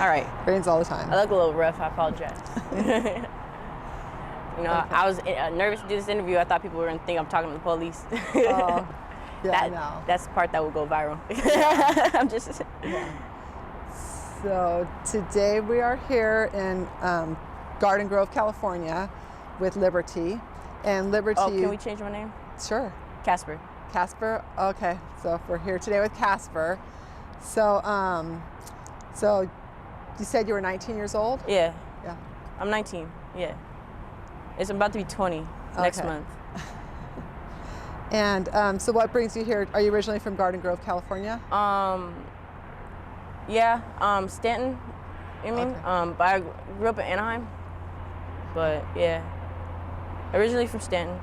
All right. Rains all the time. I look a little rough. I apologize. You know, okay. I was nervous to do this interview. I thought people were going to think I'm talking to the police. Oh, yeah, no. That's the part that will go viral. I'm just... Yeah. So today we are here in Garden Grove, California with Liberty. And Liberty... Oh, can we change my name? Sure. Casper. Casper? Okay. So we're here today with Casper. So, so you said you were 19 years old? Yeah. Yeah. I'm 19, yeah. It's about to be 20 next month. And so what brings you here? Are you originally from Garden Grove, California? Yeah, Stanton, you mean? Okay. But I grew up in Anaheim. But yeah, originally from Stanton.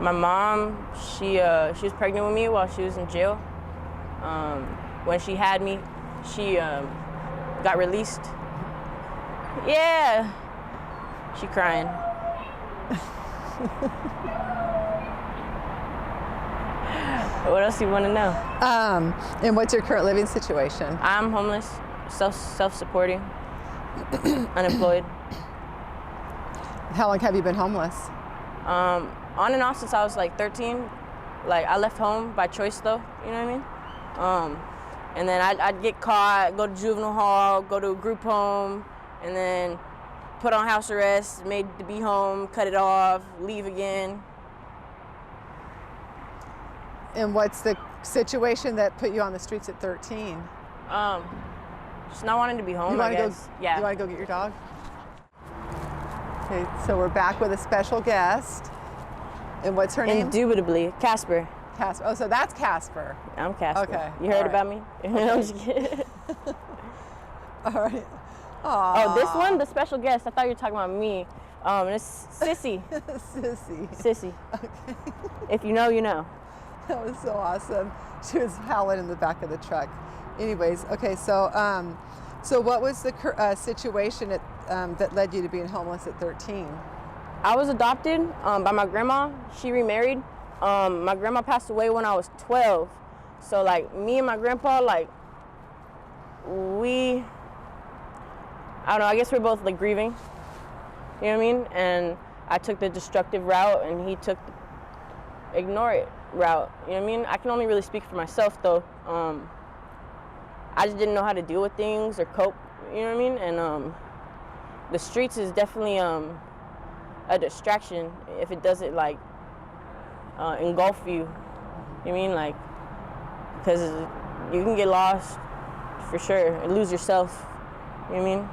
My mom, she was pregnant with me while she was in jail. When she had me, she got released. Yeah, she crying. What else do you want to know? And what's your current living situation? I'm homeless, self-supporting, unemployed. How long have you been homeless? On and off since I was like 13. Like I left home by choice though, you know what I mean? And then I'd get caught, go to juvenile hall, go to a group home, and then put on house arrest, made to be home, cut it off, leave again. And what's the situation that put you on the streets at 13? Just not wanting to be home, I guess. Yeah. You want to go get your dog? Okay, so we're back with a special guest. And what's her name? Indubitably, Casper. Casper. Oh, so that's Casper. I'm Casper. Okay. You heard about me? Okay. I'm just kidding. All right. Aww. Oh, this one, the special guest, I thought you were talking about me. It's Sissy. Sissy. Okay. If you know, you know. That was so awesome. She was howling in the back of the truck. Anyways, okay, so so what was the situation that led you to being homeless at 13? I was adopted by my grandma. She remarried. My grandma passed away when I was 12. So like me and my grandpa, like I don't know, I guess we're both like grieving. You know what I mean? And I took the destructive route and he took the ignore it route. You know what I mean? I can only really speak for myself though. I just didn't know how to deal with things or cope, you know what I mean? And the streets is definitely a distraction if it doesn't like engulf you. You know what I mean? Like, because you can get lost for sure and lose yourself. You know what I mean?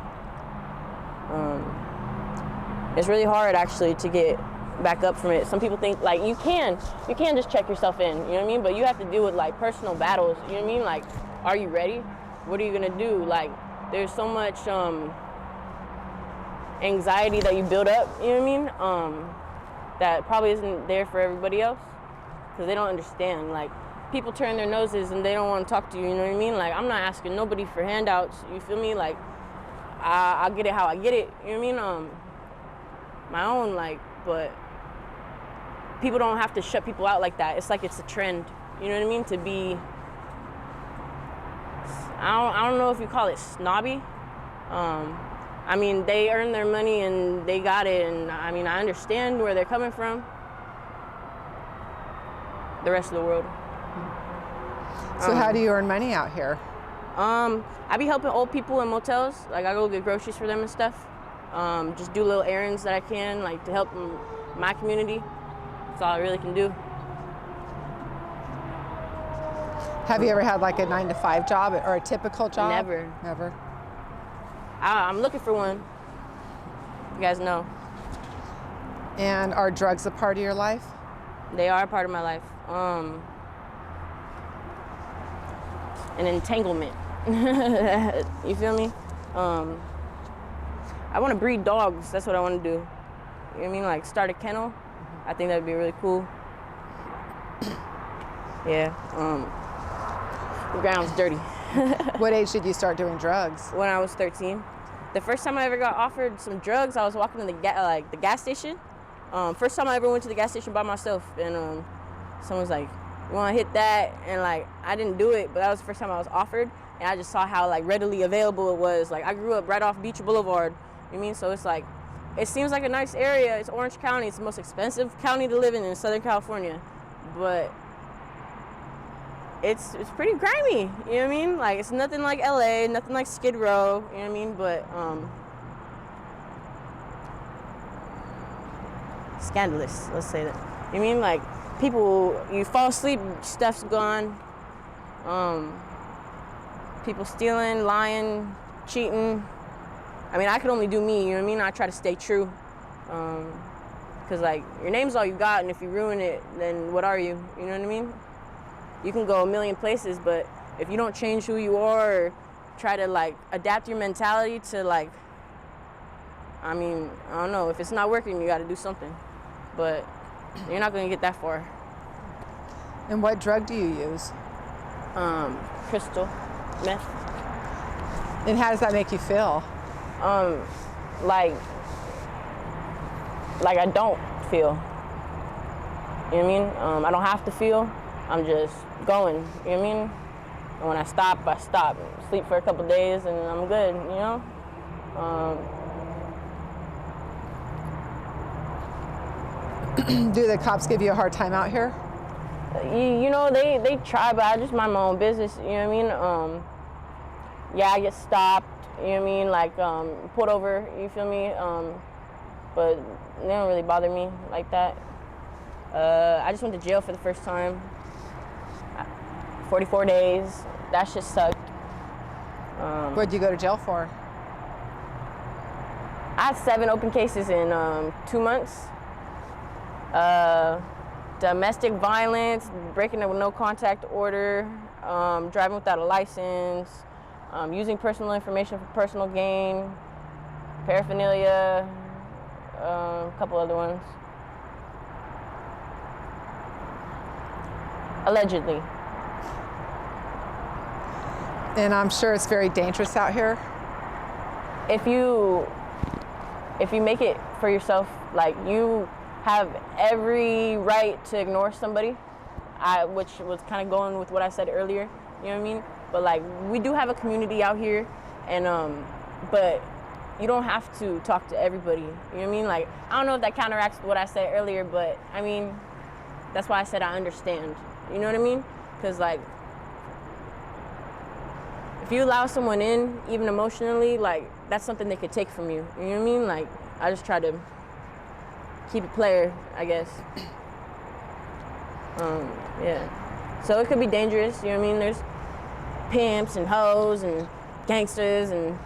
It's really hard actually to get back up from it. Some people think like you can just check yourself in, you know what I mean? But you have to deal with like personal battles, you know what I mean? Like, are you ready? What are you gonna do? Like, there's so much anxiety that you build up, you know what I mean? That probably isn't there for everybody else because they don't understand. Like, people turn their noses and they don't want to talk to you, you know what I mean? Like, I'm not asking nobody for handouts, you feel me? Like, I'll get it how I get it, you know what I mean? My own, like, but people don't have to shut people out like that. It's like it's a trend, you know what I mean? To be, I don't know if you call it snobby. I mean, they earn their money and they got it, and I mean, I understand where they're coming from. The rest of the world. So how do you earn money out here? I be helping old people in motels. Like, I go get groceries for them and stuff. Just do little errands that I can, like, to help my community. That's all I really can do. Have you ever had like a 9-to-5 job or a typical job? Never. Never. I'm looking for one. You guys know. And are drugs a part of your life? They are a part of my life. An entanglement. You feel me? I want to breed dogs. That's what I want to do. You know what I mean? Like, start a kennel. I think that'd be really cool. Yeah. The ground's dirty. What age did you start doing drugs? When I was 13. The first time I ever got offered some drugs, I was walking to the gas station. First time I ever went to the gas station by myself, and someone's like, "You want to hit that?" And like, I didn't do it, but that was the first time I was offered. and I just saw how like readily available it was. Like I grew up right off Beach Boulevard. You know what I mean? So it's like, it seems like a nice area. It's Orange County. It's the most expensive county to live in Southern California, but it's pretty grimy. You know what I mean? Like it's nothing like LA, nothing like Skid Row. You know what I mean? But scandalous. Let's say that. You know what I mean? Like people, you fall asleep, stuff's gone. People stealing, lying, cheating. I mean, I could only do me, you know what I mean? I try to stay true. Because, like, your name's all you got, and if you ruin it, then what are you? You know what I mean? You can go a million places, but if you don't change who you are or try to, like, adapt your mentality to, like, I mean, I don't know. If it's not working, you got to do something. But you're not going to get that far. And what drug do you use? Crystal, meth. And how does that make you feel? Like I don't feel. You know what I mean? I don't have to feel. I'm just going. You know what I mean? And when I stop, I stop. Sleep for a couple days, and I'm good. You know? Do the cops give you a hard time out here? You know, they try, but I just mind my own business. You know what I mean? Yeah, I get stopped. You know what I mean? Like, pulled over, you feel me? But they don't really bother me like that. I just went to jail for the first time. 44 days. That shit sucked. What'd you go to jail for? I had 7 open cases in 2 months. Domestic violence, breaking a no contact order, driving without a license, using personal information for personal gain, paraphernalia, a couple other ones. Allegedly. And I'm sure it's very dangerous out here. If you make it for yourself, like you have every right to ignore somebody, which was kind of going with what I said earlier, you know what I mean? But like, we do have a community out here, and but you don't have to talk to everybody, you know what I mean? Like, I don't know if that counteracts what I said earlier, but I mean, that's why I said I understand, you know what I mean? Because like, if you allow someone in, even emotionally, like, that's something they could take from you, you know what I mean? Like, I just try to keep it player, I guess. Yeah. So it could be dangerous, you know what I mean? There's pimps and hoes and gangsters and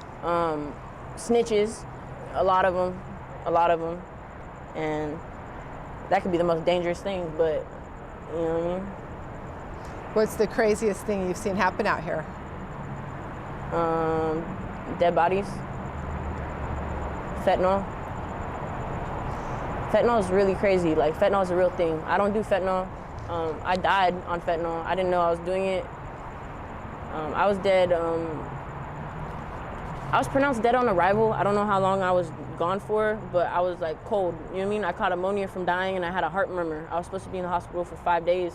snitches, a lot of them, and that could be the most dangerous thing, but you know what I mean? What's the craziest thing you've seen happen out here? Dead bodies. Fentanyl. Fentanyl is really crazy. Like, fentanyl is a real thing. I don't do fentanyl. I died on fentanyl. I didn't know I was doing it. I was dead. I was pronounced dead on arrival. I don't know how long I was gone for, but I was like cold. You know what I mean? I caught pneumonia from dying, and I had a heart murmur. I was supposed to be in the hospital for 5 days.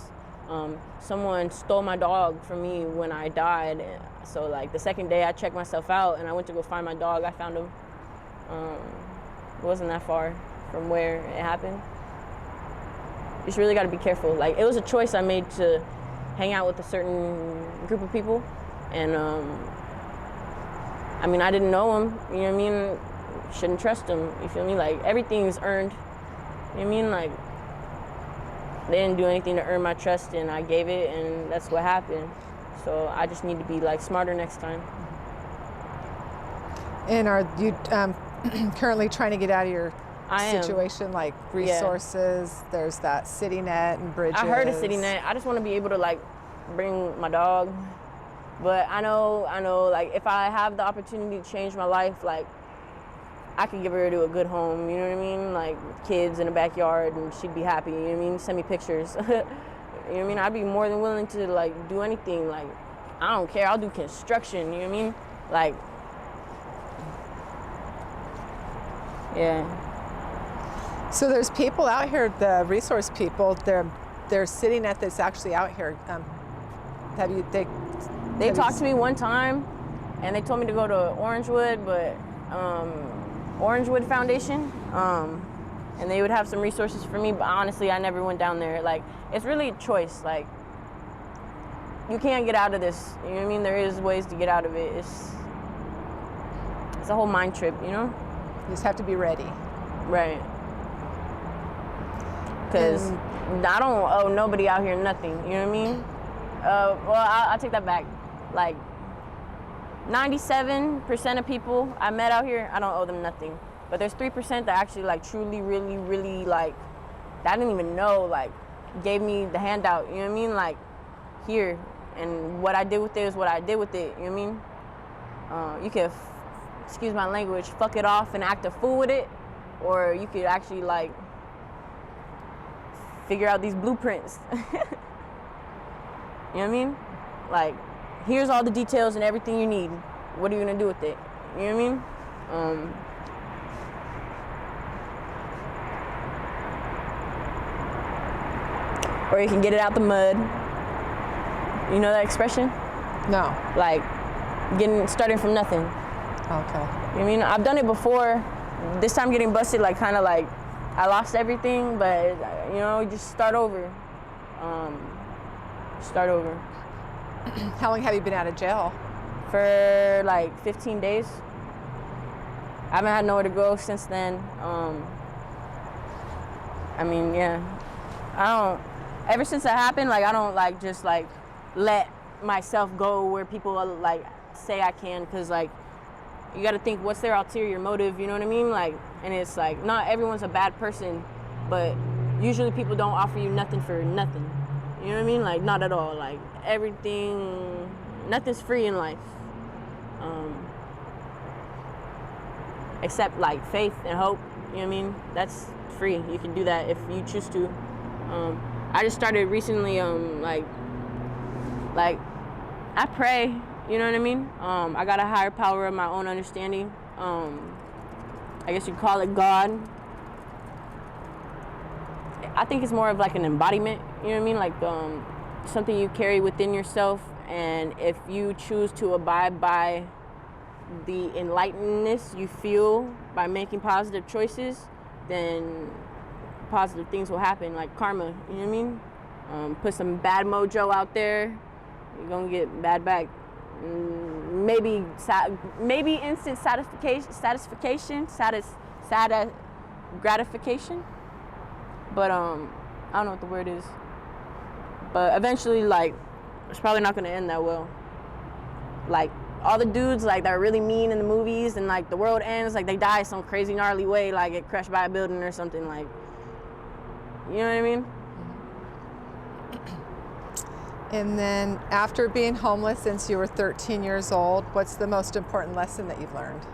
Someone stole my dog from me when I died. So like the second day I checked myself out and I went to go find my dog. I found him. It wasn't that far from where it happened. You just really got to be careful. Like, it was a choice I made to hang out with a certain group of people, and I mean, I didn't know them. You know what I mean? Shouldn't trust them. You feel me? Like, everything is earned. You know what I mean? Like, they didn't do anything to earn my trust, and I gave it, and that's what happened. So I just need to be like smarter next time. And are you currently trying to get out of your I situation, am. Like resources? Yeah. There's that city net and bridges. I heard of city net. I just want to be able to like bring my dog. But I know, like, if I have the opportunity to change my life, like, I could give her to a good home, you know what I mean? Like, kids in the backyard, and she'd be happy, you know what I mean? Send me pictures. You know what I mean? I'd be more than willing to, like, do anything. Like, I don't care. I'll do construction, you know what I mean? Like, yeah. So there's people out here, the resource people, they're sitting at this actually out here. They talked to me one time, and they told me to go to Orangewood, but Orangewood Foundation, and they would have some resources for me. But honestly, I never went down there. Like, it's really a choice. Like, you can't get out of this. You know what I mean? There is ways to get out of it. It's a whole mind trip, you know? You just have to be ready. Right. Because I don't owe nobody out here nothing, you know what I mean? Well, I'll take that back. Like, 97% of people I met out here, I don't owe them nothing. But there's 3% that actually, like, truly, really, really, like, that I didn't even know, like, gave me the handout, you know what I mean? Like, here. And what I did with it is what I did with it, you know what I mean? You could, excuse my language, fuck it off and act a fool with it, or you could actually, like, figure out these blueprints. You know what I mean? Like, here's all the details and everything you need. What are you gonna do with it? You know what I mean? Or you can get it out the mud. You know that expression? No. Like, starting from nothing. Okay. You know what I mean? I've done it before. This time getting busted, like, kind of like, I lost everything, but, you know, just start over. Start over. How long have you been out of jail? For like 15 days. I haven't had nowhere to go since then. I mean, yeah. Ever since that happened, like, I don't, like, just, like, let myself go where people, like, say I can, because, like, you got to think, what's their ulterior motive, you know what I mean? Like, and it's like, not everyone's a bad person, but usually people don't offer you nothing for nothing. You know what I mean? Like, not at all. Like, nothing's free in life. Except, like, faith and hope, you know what I mean? That's free. You can do that if you choose to. I just started recently, like, I pray, you know what I mean? I got a higher power of my own understanding. I guess you'd call it God. I think it's more of like an embodiment, you know what I mean? Like, something you carry within yourself, and if you choose to abide by the enlightenedness you feel by making positive choices, then positive things will happen, like karma, you know what I mean? Put some bad mojo out there, you're gonna get bad back. Maybe instant gratification, but I don't know what the word is. But eventually, like, it's probably not gonna end that well. Like, all the dudes, like, that are really mean in the movies, and, like, the world ends, like, they die some crazy gnarly way, like get crushed by a building or something, like, you know what I mean? And then after being homeless since you were 13 years old, what's the most important lesson that you've learned?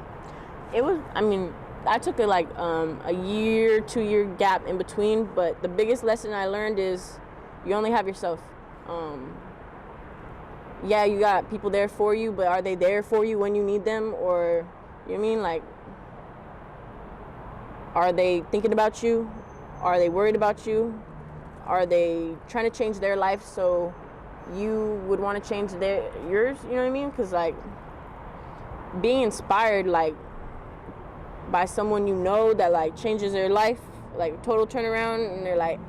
I took a 2-year gap in between, but the biggest lesson I learned is you only have yourself. Yeah, you got people there for you, but are they there for you when you need them? Or, you know what I mean? Like, are they thinking about you? Are they worried about you? Are they trying to change their life so you would want to change yours? You know what I mean? Because, like, being inspired, like, by someone you know that, like, changes their life, like, total turnaround, and they're like,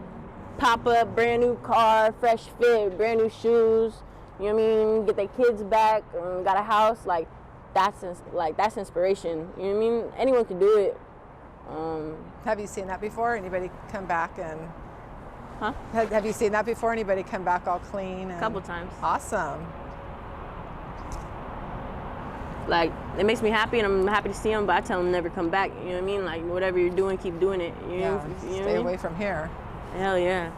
pop up, brand new car, fresh fit, brand new shoes, you know what I mean? Get their kids back, got a house, like, that's inspiration. You know what I mean? Anyone can do it. Have you seen that before? Anybody come back and? Huh? Have you seen that before? Anybody come back all clean? A couple times. Awesome. Like, it makes me happy, and I'm happy to see them, but I tell them never come back. You know what I mean? Like, whatever you're doing, keep doing it. You know what I Stay mean? away from here. Hell yeah.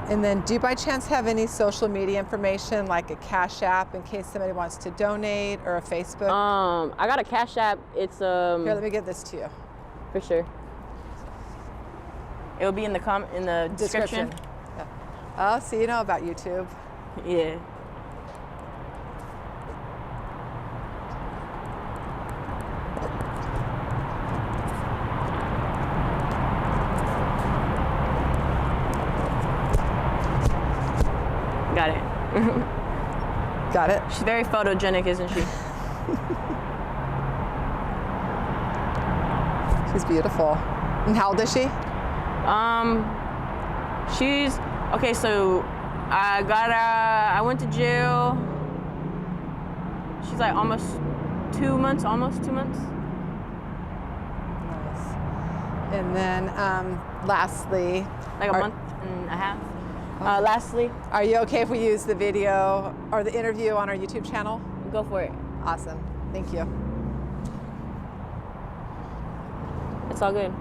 And then, do you by chance have any social media information, like a Cash App in case somebody wants to donate, or a Facebook? I got a Cash App. It's Here, let me give this to you. For sure. It'll be in the description. Yeah. Oh, so you know about YouTube. Yeah. Got it? She's very photogenic, isn't she? She's beautiful. And how old is she? She's, okay, so I went to jail. She's like almost 2 months. Nice. And then lastly. Like a month and a half. Lastly. Are you okay if we use the video or the interview on our YouTube channel? Go for it. Awesome. Thank you. It's all good.